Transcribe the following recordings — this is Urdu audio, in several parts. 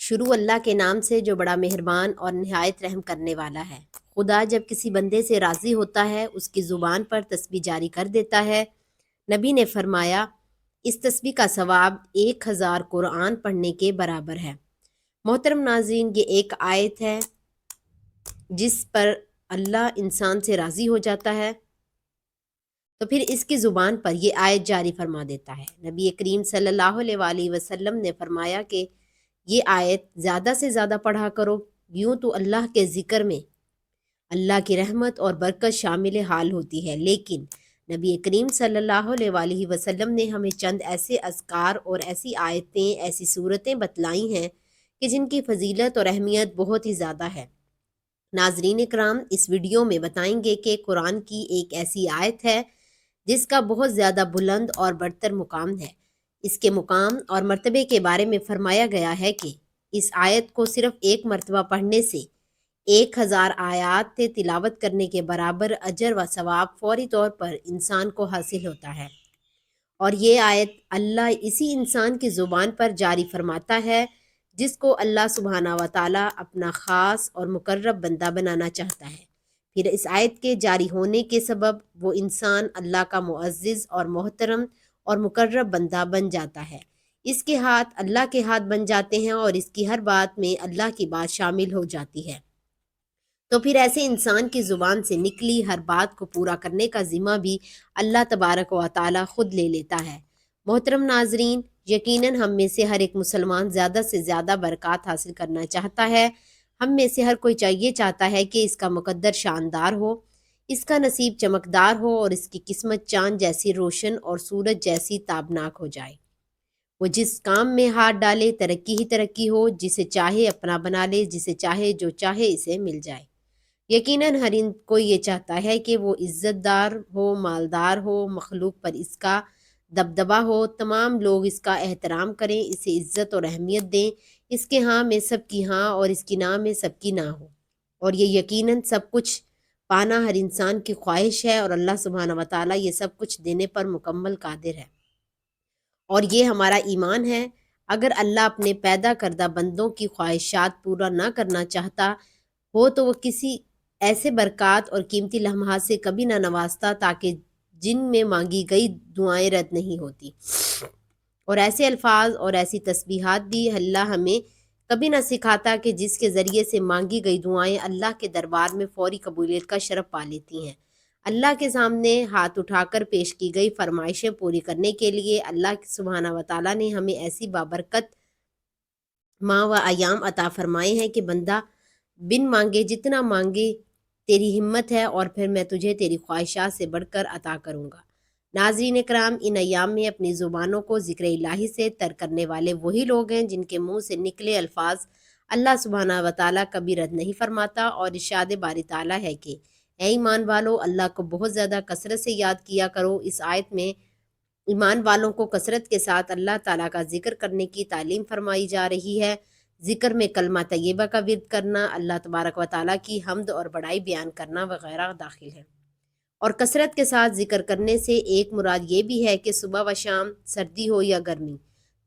شروع اللہ کے نام سے جو بڑا مہربان اور نہایت رحم کرنے والا ہے۔ خدا جب کسی بندے سے راضی ہوتا ہے اس کی زبان پر تسبیح جاری کر دیتا ہے۔ نبی نے فرمایا اس تسبیح کا ثواب 1000 قرآن پڑھنے کے برابر ہے۔ محترم ناظرین، یہ ایک آیت ہے جس پر اللہ انسان سے راضی ہو جاتا ہے تو پھر اس کی زبان پر یہ آیت جاری فرما دیتا ہے۔ نبی کریم صلی اللہ علیہ وآلہ وسلم نے فرمایا کہ یہ آیت زیادہ سے زیادہ پڑھا کرو، یوں تو اللہ کے ذکر میں اللہ کی رحمت اور برکت شامل حال ہوتی ہے، لیکن نبی کریم صلی اللہ علیہ وآلہ وسلم نے ہمیں چند ایسے اذکار اور ایسی آیتیں، ایسی صورتیں بتلائی ہیں کہ جن کی فضیلت اور اہمیت بہت ہی زیادہ ہے۔ ناظرین کرام، اس ویڈیو میں بتائیں گے کہ قرآن کی ایک ایسی آیت ہے جس کا بہت زیادہ بلند اور برتر مقام ہے۔ اس کے مقام اور مرتبے کے بارے میں فرمایا گیا ہے کہ اس آیت کو صرف ایک مرتبہ پڑھنے سے 1000 آیات تلاوت کرنے کے برابر اجر و ثواب فوری طور پر انسان کو حاصل ہوتا ہے، اور یہ آیت اللہ اسی انسان کی زبان پر جاری فرماتا ہے جس کو اللہ سبحانہ و تعالیٰ اپنا خاص اور مقرب بندہ بنانا چاہتا ہے۔ پھر اس آیت کے جاری ہونے کے سبب وہ انسان اللہ کا معزز اور محترم اور مقرب بندہ بن جاتا ہے۔ اس کے ہاتھ اللہ کے ہاتھ بن جاتے ہیں اور اس کی ہر بات میں اللہ کی بات شامل ہو جاتی ہے، تو پھر ایسے انسان کی زبان سے نکلی ہر بات کو پورا کرنے کا ذمہ بھی اللہ تبارک و تعالیٰ خود لے لیتا ہے۔ محترم ناظرین، یقیناً ہم میں سے ہر ایک مسلمان زیادہ سے زیادہ برکات حاصل کرنا چاہتا ہے۔ ہم میں سے ہر کوئی چاہتا ہے کہ اس کا مقدر شاندار ہو، اس کا نصیب چمکدار ہو اور اس کی قسمت چاند جیسی روشن اور سورج جیسی تابناک ہو جائے۔ وہ جس کام میں ہاتھ ڈالے ترقی ہی ترقی ہو، جسے چاہے اپنا بنا لے، جسے چاہے جو چاہے اسے مل جائے۔ یقیناً ہر کوئی یہ چاہتا ہے کہ وہ عزت دار ہو، مالدار ہو، مخلوق پر اس کا دبدبہ ہو، تمام لوگ اس کا احترام کریں، اسے عزت اور اہمیت دیں، اس کے ہاں میں سب کی ہاں اور اس کی نہ میں سب کی نہ ہو۔ اور یہ یقیناً سب کچھ پانا ہر انسان کی خواہش ہے، اور اللہ سبحانہ و تعالیٰ یہ سب کچھ دینے پر مکمل قادر ہے، اور یہ ہمارا ایمان ہے۔ اگر اللہ اپنے پیدا کردہ بندوں کی خواہشات پورا نہ کرنا چاہتا ہو تو وہ کسی ایسے برکات اور قیمتی لمحات سے کبھی نہ نوازتا تاکہ جن میں مانگی گئی دعائیں رد نہیں ہوتی، اور ایسے الفاظ اور ایسی تسبیحات بھی اللہ ہمیں کبھی نہ سکھاتا کہ جس کے ذریعے سے مانگی گئی دعائیں اللہ کے دربار میں فوری قبولیت کا شرف پا لیتی ہیں۔ اللہ کے سامنے ہاتھ اٹھا کر پیش کی گئی فرمائشیں پوری کرنے کے لیے اللہ سبحانہ و تعالیٰ نے ہمیں ایسی بابرکت ماہ و ایام عطا فرمائے ہیں کہ بندہ بن مانگے جتنا مانگے تیری ہمت ہے، اور پھر میں تجھے تیری خواہشات سے بڑھ کر عطا کروں گا۔ ناظرین کرام، ان ایام میں اپنی زبانوں کو ذکر الہی سے تر کرنے والے وہی لوگ ہیں جن کے منہ سے نکلے الفاظ اللہ سبحانہ و تعالیٰ کبھی رد نہیں فرماتا، اور ارشاد باری تعالیٰ ہے کہ اے ایمان والو، اللہ کو بہت زیادہ کثرت سے یاد کیا کرو۔ اس آیت میں ایمان والوں کو کثرت کے ساتھ اللہ تعالیٰ کا ذکر کرنے کی تعلیم فرمائی جا رہی ہے۔ ذکر میں کلمہ طیبہ کا ورد کرنا، اللہ تبارک و تعالیٰ کی حمد اور بڑائی بیان کرنا وغیرہ داخل ہے، اور کثرت کے ساتھ ذکر کرنے سے ایک مراد یہ بھی ہے کہ صبح و شام، سردی ہو یا گرمی،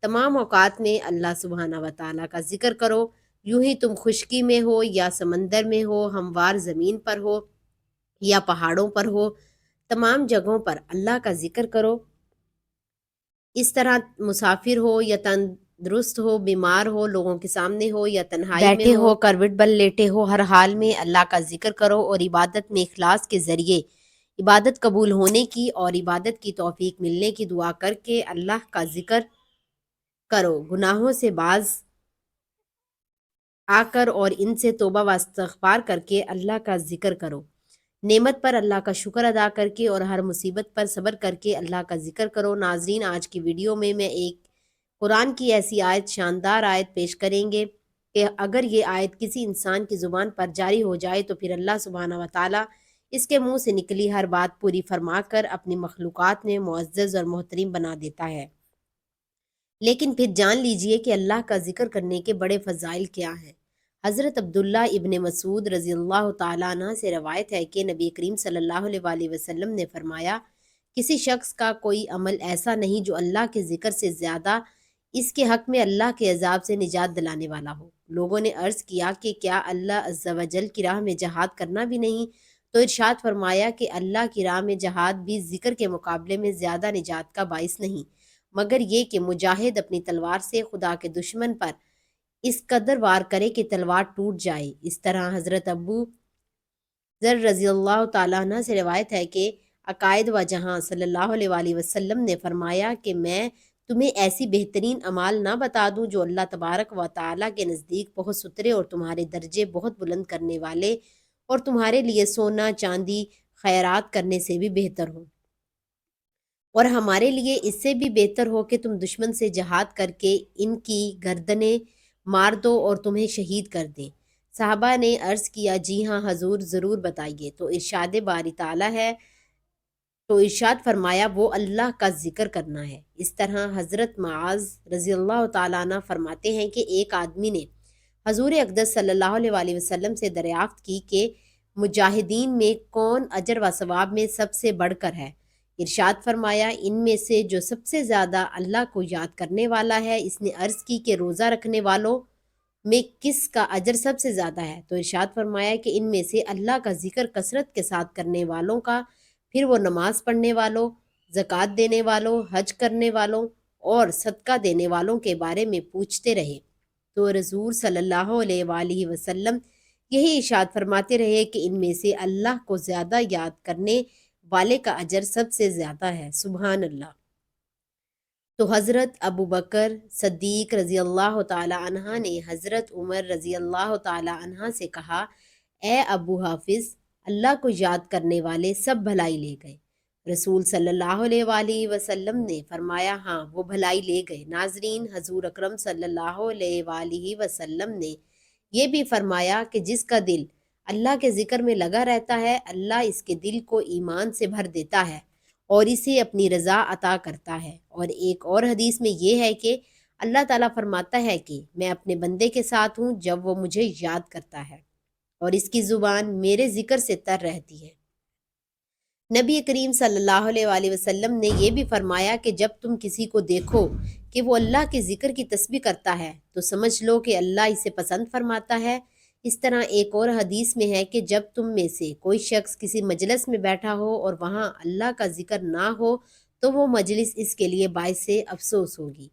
تمام اوقات میں اللہ سبحانہ و تعالیٰ کا ذکر کرو۔ یوں ہی تم خشکی میں ہو یا سمندر میں ہو، ہموار زمین پر ہو یا پہاڑوں پر ہو، تمام جگہوں پر اللہ کا ذکر کرو۔ اس طرح مسافر ہو یا تندرست ہو، بیمار ہو، لوگوں کے سامنے ہو یا تنہائی میں بیٹھے ہو، کروٹ بل لیٹے ہو، ہر حال میں اللہ کا ذکر کرو، اور عبادت میں اخلاص کے ذریعے عبادت قبول ہونے کی اور عبادت کی توفیق ملنے کی دعا کر کے اللہ کا ذکر کرو۔ گناہوں سے باز آ کر اور ان سے توبہ و استغفار کر کے اللہ کا ذکر کرو۔ نعمت پر اللہ کا شکر ادا کر کے اور ہر مصیبت پر صبر کر کے اللہ کا ذکر کرو۔ ناظرین، آج کی ویڈیو میں ایک قرآن کی ایسی آیت، شاندار آیت پیش کریں گے کہ اگر یہ آیت کسی انسان کی زبان پر جاری ہو جائے تو پھر اللہ سبحانہ و تعالیٰ اس کے منہ سے نکلی ہر بات پوری فرما کر اپنی مخلوقات میں معزز اور محترم بنا دیتا ہے۔ لیکن پھر جان لیجئے کہ اللہ کا ذکر کرنے کے بڑے فضائل کیا ہیں۔ حضرت عبداللہ ابن مسعود رضی اللہ تعالیٰ عنہ سے روایت ہے کہ نبی کریم صلی اللہ علیہ وآلہ وسلم نے فرمایا، کسی شخص کا کوئی عمل ایسا نہیں جو اللہ کے ذکر سے زیادہ اس کے حق میں اللہ کے عذاب سے نجات دلانے والا ہو۔ لوگوں نے عرض کیا کہ کیا اللہ عز و جل کی راہ میں جہاد کرنا بھی نہیں؟ تو ارشاد فرمایا کہ اللہ کی راہ میں جہاد بھی ذکر کے مقابلے میں زیادہ نجات کا باعث نہیں، مگر یہ کہ مجاہد اپنی تلوار سے خدا کے دشمن پر اس قدر وار کرے کہ تلوار ٹوٹ جائے۔ اس طرح حضرت ابو ذر رضی اللہ تعالیٰ عنہ سے روایت ہے کہ عقائد و جہاں صلی اللہ علیہ وآلہ وسلم نے فرمایا کہ میں تمہیں ایسی بہترین اعمال نہ بتا دوں جو اللہ تبارک و تعالیٰ کے نزدیک بہت ستھرے اور تمہارے درجے بہت بلند کرنے والے اور تمہارے لیے سونا چاندی خیرات کرنے سے بھی بہتر ہو، اور ہمارے لیے اس سے بھی بہتر ہو کہ تم دشمن سے جہاد کر کے ان کی گردنیں مار دو اور تمہیں شہید کر دیں۔ صحابہ نے عرض کیا جی ہاں حضور، ضرور بتائیے۔ تو ارشاد باری تعالیٰ ہے، تو ارشاد فرمایا وہ اللہ کا ذکر کرنا ہے۔ اس طرح حضرت معاذ رضی اللہ تعالیٰ عنہ فرماتے ہیں کہ ایک آدمی نے حضور اقدس صلی اللہ علیہ وآلہ وسلم سے دریافت کی کہ مجاہدین میں کون اجر و ثواب میں سب سے بڑھ کر ہے؟ ارشاد فرمایا ان میں سے جو سب سے زیادہ اللہ کو یاد کرنے والا ہے۔ اس نے عرض کی کہ روزہ رکھنے والوں میں کس کا اجر سب سے زیادہ ہے؟ تو ارشاد فرمایا کہ ان میں سے اللہ کا ذکر کثرت کے ساتھ کرنے والوں کا، پھر وہ نماز پڑھنے والوں، زکوٰۃ دینے والوں، حج کرنے والوں اور صدقہ دینے والوں کے بارے میں پوچھتے رہے۔ تو رسول صلی اللہ علیہ وآلہ وسلم یہی ارشاد فرماتے رہے کہ ان میں سے اللہ کو زیادہ یاد کرنے والے کا اجر سب سے زیادہ ہے۔ سبحان اللہ۔ تو حضرت ابو بکر صدیق رضی اللہ تعالی عنہ نے حضرت عمر رضی اللہ تعالی عنہ سے کہا، اے ابو حافظ، اللہ کو یاد کرنے والے سب بھلائی لے گئے۔ رسول صلی اللہ علیہ وآلہ وسلم نے فرمایا ہاں وہ بھلائی لے گئے۔ ناظرین، حضور اکرم صلی اللہ علیہ وآلہ وسلم نے یہ بھی فرمایا کہ جس کا دل اللہ کے ذکر میں لگا رہتا ہے، اللہ اس کے دل کو ایمان سے بھر دیتا ہے اور اسے اپنی رضا عطا کرتا ہے۔ اور ایک اور حدیث میں یہ ہے کہ اللہ تعالیٰ فرماتا ہے کہ میں اپنے بندے کے ساتھ ہوں جب وہ مجھے یاد کرتا ہے اور اس کی زبان میرے ذکر سے تر رہتی ہے۔ نبی کریم صلی اللہ علیہ وآلہ وسلم نے یہ بھی فرمایا کہ جب تم کسی کو دیکھو کہ وہ اللہ کے ذکر کی تسبیح کرتا ہے تو سمجھ لو کہ اللہ اسے پسند فرماتا ہے۔ اس طرح ایک اور حدیث میں ہے کہ جب تم میں سے کوئی شخص کسی مجلس میں بیٹھا ہو اور وہاں اللہ کا ذکر نہ ہو تو وہ مجلس اس کے لیے باعث افسوس ہوگی،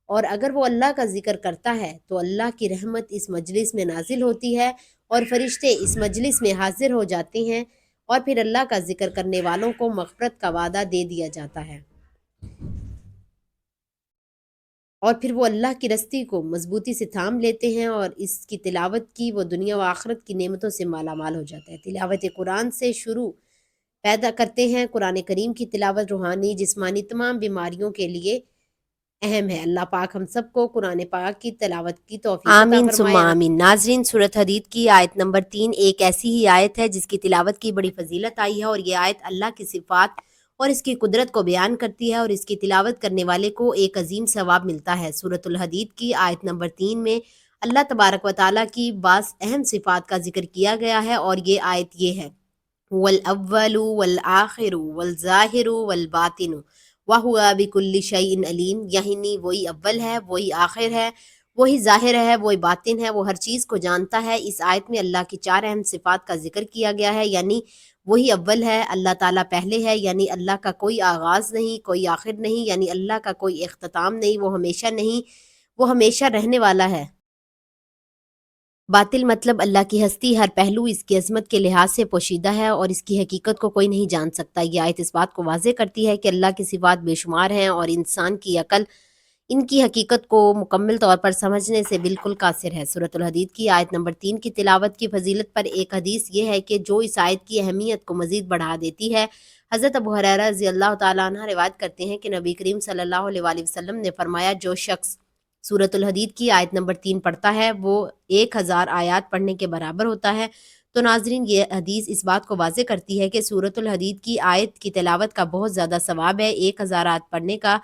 اور اگر وہ اللہ کا ذکر کرتا ہے تو اللہ کی رحمت اس مجلس میں نازل ہوتی ہے اور فرشتے اس مجلس میں حاضر ہو جاتے ہیں، اور پھر اللہ کا ذکر کرنے والوں کو مغفرت کا وعدہ دے دیا جاتا ہے، اور پھر وہ اللہ کی رستی کو مضبوطی سے تھام لیتے ہیں اور اس کی تلاوت کی وہ دنیا و آخرت کی نعمتوں سے مالا مال ہو جاتا ہے۔ تلاوت قرآن سے شروع پیدا کرتے ہیں۔ قرآن کریم کی تلاوت روحانی جسمانی تمام بیماریوں کے لیے اہم ہے۔ اللہ پاک ہم سب کو قرآن پاک کی تلاوت کی توفیق عطا آمین ثم فرمائے۔ آمین۔ ناظرین، سورۃ حدید کی آیت نمبر 3 ایک ایسی ہی آیت ہے جس کی تلاوت کی بڑی فضیلت آئی ہے، اور یہ آیت اللہ کی صفات اور اس کی قدرت کو بیان کرتی ہے، اور اس کی تلاوت کرنے والے کو ایک عظیم ثواب ملتا ہے۔ سورۃ الحدید کی آیت نمبر 3 میں اللہ تبارک و تعالیٰ کی بعض اہم صفات کا ذکر کیا گیا ہے، اور یہ آیت یہ ہے: وَالْأَوَّلُ وَالْآخِرُ وَالظَّاهِرُ وَالْبَاطِنُ وَهُوَ بِكُلِّ شَيْءٍ عَلِيمٌ۔ یعنی وہی اول ہے، وہی آخر ہے، وہی ظاہر ہے، وہی باطن ہے، وہ ہر چیز کو جانتا ہے۔ اس آیت میں اللہ کی 4 اہم صفات کا ذکر کیا گیا ہے، یعنی وہی اول ہے، اللہ تعالیٰ پہلے ہے، یعنی اللہ کا کوئی آغاز نہیں، کوئی آخر نہیں، یعنی اللہ کا کوئی اختتام نہیں، وہ ہمیشہ نہیں، وہ ہمیشہ رہنے والا ہے۔ باطل مطلب اللہ کی ہستی ہر پہلو اس کی عظمت کے لحاظ سے پوشیدہ ہے اور اس کی حقیقت کو کوئی نہیں جان سکتا۔ یہ آیت اس بات کو واضح کرتی ہے کہ اللہ کی صفات بے شمار ہیں اور انسان کی عقل ان کی حقیقت کو مکمل طور پر سمجھنے سے بالکل قاصر ہے۔ سورۃ الحدید کی آیت نمبر 3 کی تلاوت کی فضیلت پر ایک حدیث یہ ہے کہ جو اس آیت کی اہمیت کو مزید بڑھا دیتی ہے۔ حضرت ابو ہریرہ رضی اللہ تعالیٰ عنہ روایت کرتے ہیں کہ نبی کریم صلی اللہ علیہ وآلہ وسلم نے فرمایا، جو شخص سورۃ الحدید کی آیت نمبر 3 پڑھتا ہے وہ 1000 آیات پڑھنے کے برابر ہوتا ہے۔ تو ناظرین، یہ حدیث اس بات کو واضح کرتی ہے کہ سورۃ الحدید کی آیت کی تلاوت کا بہت زیادہ ثواب ہے۔ 1000 آیت پڑھنے کا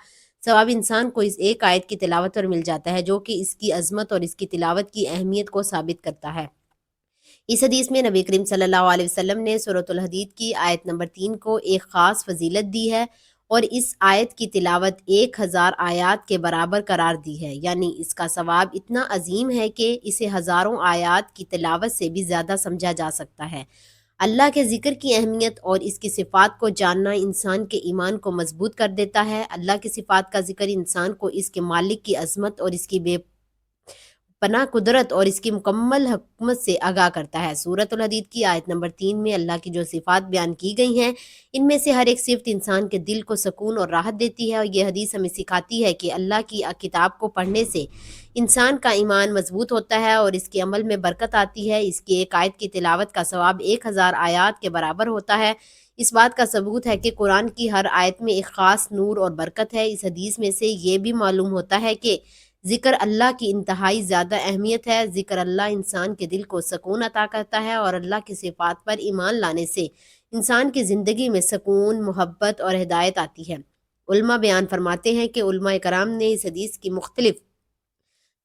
ثواب انسان کو اس ایک آیت کی تلاوت پر مل جاتا ہے، جو کہ اس کی عظمت اور اس کی تلاوت کی اہمیت کو ثابت کرتا ہے۔ اس حدیث میں نبی کریم صلی اللہ علیہ وسلم نے سورۃ الحدید کی آیت نمبر 3 کو ایک خاص فضیلت دی ہے، اور اس آیت کی تلاوت 1000 آیات کے برابر قرار دی ہے، یعنی اس کا ثواب اتنا عظیم ہے کہ اسے ہزاروں آیات کی تلاوت سے بھی زیادہ سمجھا جا سکتا ہے۔ اللہ کے ذکر کی اہمیت اور اس کی صفات کو جاننا انسان کے ایمان کو مضبوط کر دیتا ہے۔ اللہ کی صفات کا ذکر انسان کو اس کے مالک کی عظمت اور اس کی بے پناہ قدرت اور اس کی مکمل حکمت سے آگاہ کرتا ہے۔ سورۃ الحدید کی آیت نمبر 3 میں اللہ کی جو صفات بیان کی گئی ہیں، ان میں سے ہر ایک صفت انسان کے دل کو سکون اور راحت دیتی ہے، اور یہ حدیث ہمیں سکھاتی ہے کہ اللہ کی کتاب کو پڑھنے سے انسان کا ایمان مضبوط ہوتا ہے اور اس کے عمل میں برکت آتی ہے۔ اس کی ایک آیت کی تلاوت کا ثواب 1000 آیات کے برابر ہوتا ہے۔ اس بات کا ثبوت ہے کہ قرآن کی ہر آیت میں ایک خاص نور اور برکت ہے۔ اس حدیث میں سے یہ بھی معلوم ہوتا ہے کہ ذکر اللہ کی انتہائی زیادہ اہمیت ہے۔ ذکر اللہ انسان کے دل کو سکون عطا کرتا ہے، اور اللہ کی صفات پر ایمان لانے سے انسان کی زندگی میں سکون، محبت اور ہدایت آتی ہے۔ علماء بیان فرماتے ہیں کہ علماء کرام نے اس حدیث کی مختلف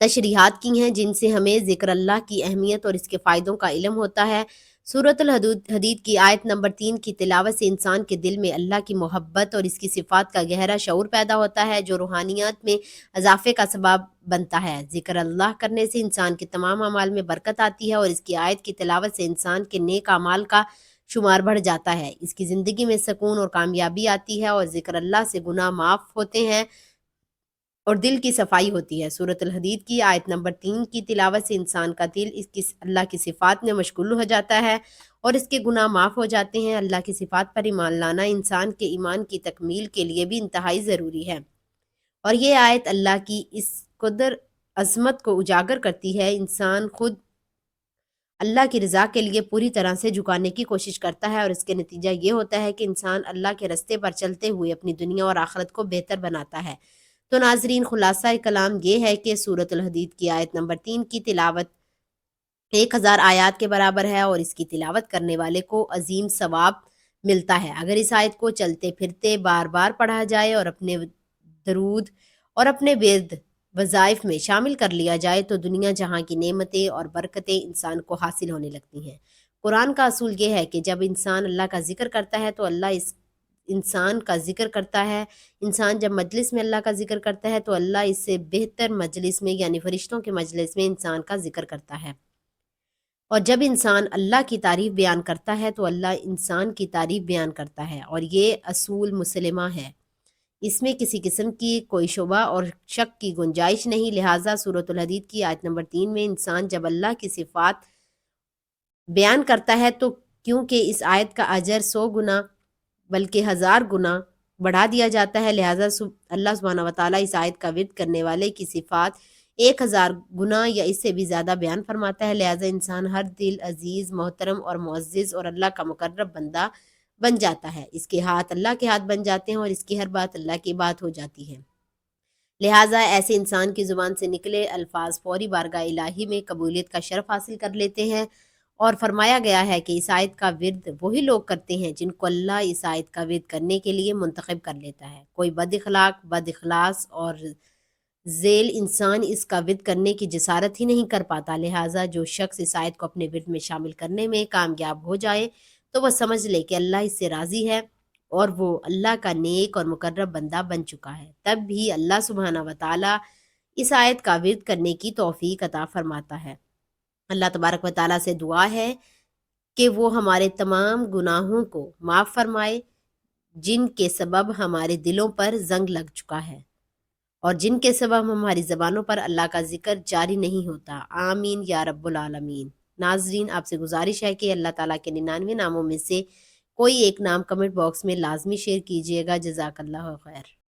تشریحات کی ہیں، جن سے ہمیں ذکر اللہ کی اہمیت اور اس کے فائدوں کا علم ہوتا ہے۔ سورۃ الحدید کی آیت نمبر 3 کی تلاوت سے انسان کے دل میں اللہ کی محبت اور اس کی صفات کا گہرا شعور پیدا ہوتا ہے، جو روحانیات میں اضافے کا سبب بنتا ہے۔ ذکر اللہ کرنے سے انسان کے تمام اعمال میں برکت آتی ہے، اور اس کی آیت کی تلاوت سے انسان کے نیک اعمال کا شمار بڑھ جاتا ہے، اس کی زندگی میں سکون اور کامیابی آتی ہے، اور ذکر اللہ سے گناہ معاف ہوتے ہیں اور دل کی صفائی ہوتی ہے۔ سورۃ الحدید کی آیت نمبر 3 کی تلاوت سے انسان کا دل اللہ کی صفات میں مشغول ہو جاتا ہے اور اس کے گناہ معاف ہو جاتے ہیں۔ اللہ کی صفات پر ایمان لانا انسان کے ایمان کی تکمیل کے لیے بھی انتہائی ضروری ہے، اور یہ آیت اللہ کی اس قدر عظمت کو اجاگر کرتی ہے۔ انسان خود اللہ کی رضا کے لیے پوری طرح سے جھکانے کی کوشش کرتا ہے، اور اس کے نتیجہ یہ ہوتا ہے کہ انسان اللہ کے رستے پر چلتے ہوئے اپنی دنیا اور آخرت کو بہتر بناتا ہے۔ تو ناظرین، خلاصہ کلام یہ ہے کہ سورۃ الحدید کی آیت نمبر 3 کی تلاوت 1000 آیات کے برابر ہے، اور اس کی تلاوت کرنے والے کو عظیم ثواب ملتا ہے۔ اگر اس آیت کو چلتے پھرتے بار بار پڑھا جائے اور اپنے درود اور اپنے ورد وظائف میں شامل کر لیا جائے تو دنیا جہاں کی نعمتیں اور برکتیں انسان کو حاصل ہونے لگتی ہیں۔ قرآن کا اصول یہ ہے کہ جب انسان اللہ کا ذکر کرتا ہے تو اللہ اس انسان کا ذکر کرتا ہے۔ انسان جب مجلس میں اللہ کا ذکر کرتا ہے تو اللہ اس سے بہتر مجلس میں، یعنی فرشتوں کے مجلس میں انسان کا ذکر کرتا ہے، اور جب انسان اللہ کی تعریف بیان کرتا ہے تو اللہ انسان کی تعریف بیان کرتا ہے، اور یہ اصول مسلمہ ہے، اس میں کسی قسم کی کوئی شبہ اور شک کی گنجائش نہیں۔ لہٰذا سورۃ الحدید کی آیت نمبر 3 میں انسان جب اللہ کی صفات بیان کرتا ہے تو کیونکہ اس آیت کا اجر 100 گنا بلکہ 1000 گنا بڑھا دیا جاتا ہے، لہٰذا اللہ سبحانہ وتعالیٰ اس آیت کا ورد کرنے والے کی صفات 1000 گنا یا اس سے بھی زیادہ بیان فرماتا ہے۔ لہٰذا انسان ہر دل عزیز، محترم اور معزز اور اللہ کا مقرب بندہ بن جاتا ہے، اس کے ہاتھ اللہ کے ہاتھ بن جاتے ہیں، اور اس کی ہر بات اللہ کی بات ہو جاتی ہے۔ لہٰذا ایسے انسان کی زبان سے نکلے الفاظ فوری بارگاہ الہی میں قبولیت کا شرف حاصل کر لیتے ہیں، اور فرمایا گیا ہے کہ اس آیت کا ورد وہی لوگ کرتے ہیں جن کو اللہ اس آیت کا ورد کرنے کے لیے منتخب کر لیتا ہے۔ کوئی بد اخلاق، بد اخلاص اور ذیل انسان اس کا ورد کرنے کی جسارت ہی نہیں کر پاتا۔ لہٰذا جو شخص اس آیت کو اپنے ورد میں شامل کرنے میں کامیاب ہو جائے تو وہ سمجھ لے کہ اللہ اس سے راضی ہے اور وہ اللہ کا نیک اور مقرب بندہ بن چکا ہے۔ تب بھی اللہ سبحانہ وتعالیٰ اس آیت کا ورد کرنے کی توفیق عطا فرماتا ہے۔ اللہ تبارک و تعالیٰ سے دعا ہے کہ وہ ہمارے تمام گناہوں کو معاف فرمائے جن کے سبب ہمارے دلوں پر زنگ لگ چکا ہے، اور جن کے سبب ہماری زبانوں پر اللہ کا ذکر جاری نہیں ہوتا۔ آمین یا رب العالمین۔ ناظرین، آپ سے گزارش ہے کہ اللہ تعالیٰ کے 99 ناموں میں سے کوئی ایک نام کمنٹ باکس میں لازمی شیئر کیجیے گا۔ جزاک اللہ خیر۔